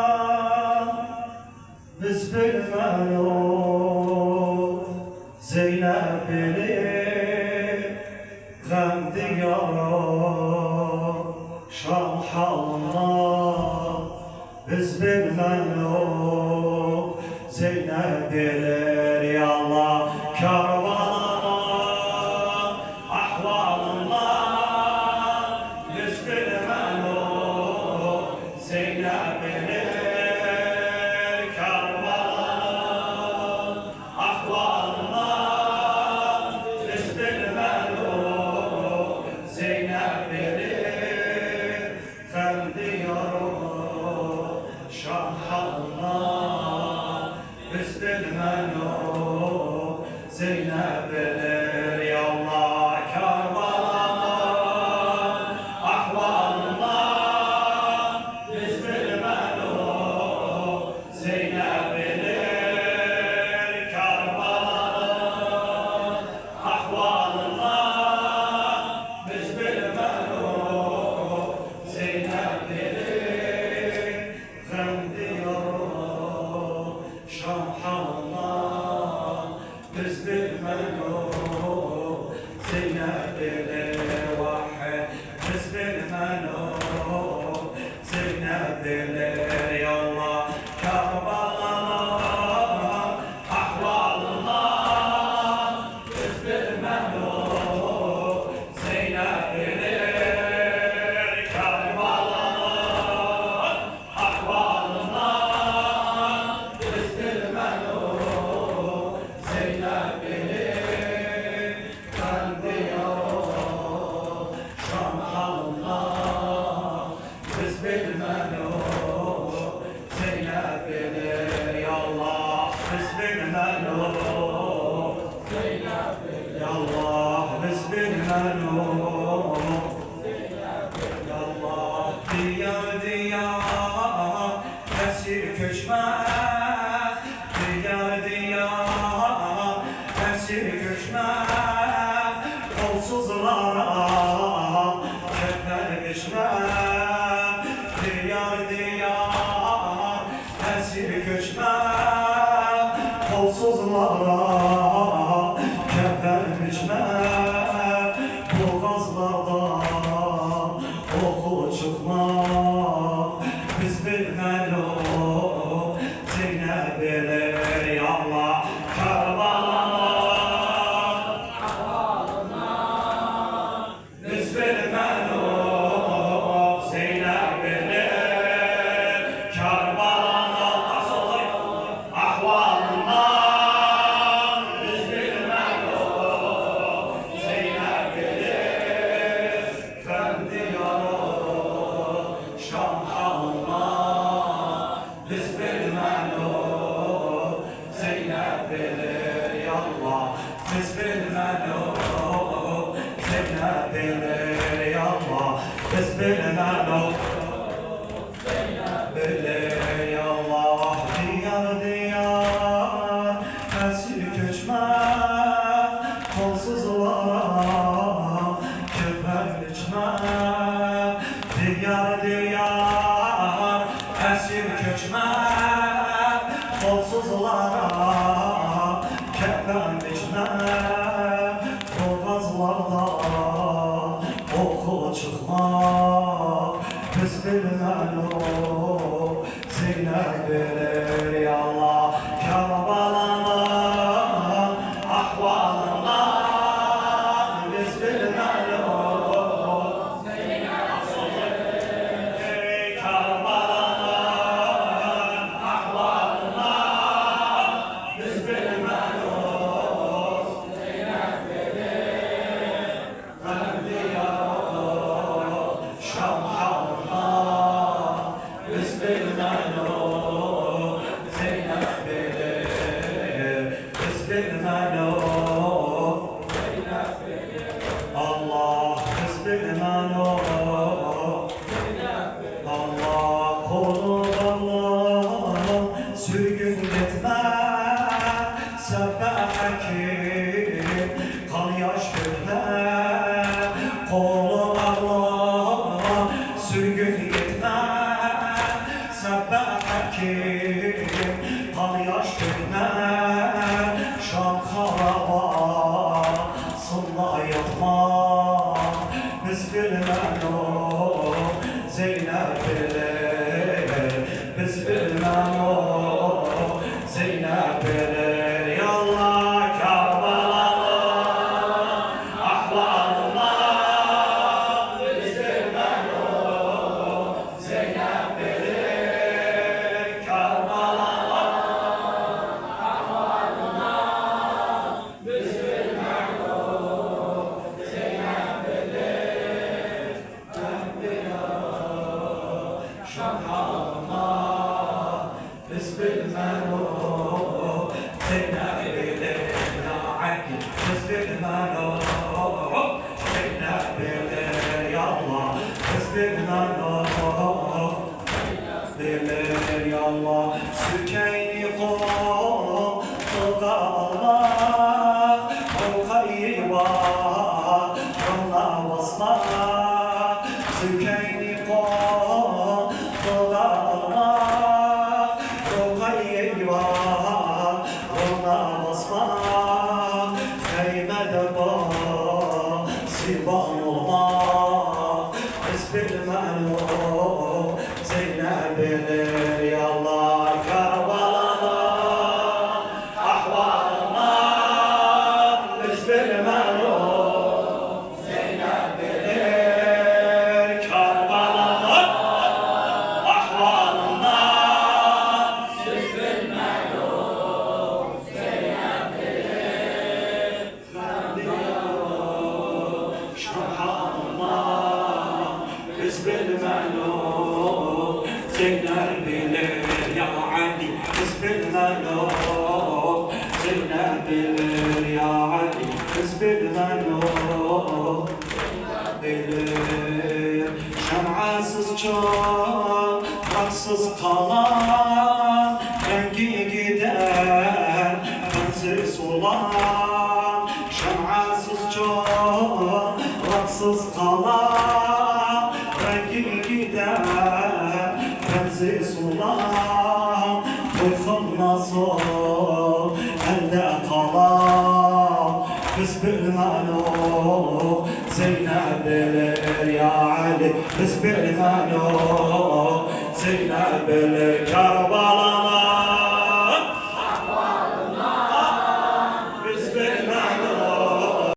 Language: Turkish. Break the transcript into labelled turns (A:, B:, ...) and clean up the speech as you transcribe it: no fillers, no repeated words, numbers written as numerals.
A: ahvalından biz bilmiyoruz. Zeynep bilir gam diyarı şan halından biz bilmiyoruz. Zeynep bilir ya Allah Kerbala'nın ahvalından biz bilmiyoruz. Zeynep bilir Kerbala'nın ahvalından biz bilmiyoruz. Zeynep bilir gam diyarı şan halından biz bilmiyoruz. Zeynep bilir ya Allah Kerbala'nın ahvalından biz bilmiyoruz. Zeynep bilir Kerbala'nın ahvalından biz bilmiyoruz. Zeynep bilir gam diyarı şan halından biz bilmiyoruz. Zeynep bilir vahid biz bilmiyoruz. Zeynep bilir ya Allah Kerbala'nın ahvalından biz bilmiyoruz. Zeynep bilir Kerbala'nın ahvalından biz bilmiyoruz. Zeynep bilir gam diyarı şan halından biz bilmiyoruz. Zeynep bilir ya Allah biz bilmiyoruz. Zeynep bilir ya Allah biz bilmiyoruz. Ya Allah diyar diyar esir göçmez. Diyar diyar esir göçmez. Kolsuzlara kefler biçmez. Diyar diyar esir göçmez. Kolsuzlara kefler biçmez. Boğazlardan oku çıkmaz. Biz bilmiyoruz. Zeynep bilir ya Allah Kerbala'nın ahvalından biz bilmiyoruz. Zeynep bilir Kerbala'nın ahvalından biz bilmiyoruz. Zeynep bilir gam diyarı şan halından biz bilmiyoruz. Zeynep bilir ya Allah biz bilmiyoruz. Zeynep bilir ya Allah biz bilmiyoruz. Zeynep bilir ya Allah diyar diyar esir göçmez. Kolsuzlara kefler biçmez. Diyar diyar esir göçmez. Kolsuzlara kefler biçmez. Boğazlardan oku çıkmaz. Biz bilmiyoruz. Zeynep bilir ya Allah Kerbala'nın ahvalından biz bilmiyoruz. Kerbala'nın ahvalından biz bilmiyoruz. Zeynep bilir gam diyarı şan halından biz bilmiyoruz. sürgün gitmez sebep kim, kan yaş dökmez şan karabağsında yatma. Biz bilmem o Zeynep bilir, biz bilmem o Zeynep bilir. Yallah Kerbelalı ahvalına, biz bilmem o Zeynep bilir. Kerbelalı ahvalına, biz bilmem o Zeynep bilir. Şahanına, biz bilmem o Zeynep bilir. Ya Ali, biz bilmem o Zeynep bilir. Ya Allah, biz bilmem o bilir. Ya Allah, Sükeyni koltuğa almak, o kayıba yolla basmak. Sükeyni koltuğa almak, o kayıba yolla basmak. Zeynep'e sivan olmak, biz bilmem o Zeynep bilir. Ya Allah Kerbelalı ahvalına, biz bilmem o Zeynep bilir. Kerbelalı ahvalına, biz bilmem o Zeynep bilir. Şahanına, biz bilmem o Zeynep bilir. Ya Ali, biz bilmem o Zeynep bilir. Ya Ali, biz bilmem o bilir. Şem'asız çoraksız kalan, rengi gider bensiz olan. Şem'asız çoraksız kalan, rengi gider bensiz olan. Tufan nasıl elde kalan, biz bilmem o Zeynep bilir. Ya Ali, biz bilmem o Zeynep bilir. Kerbelalı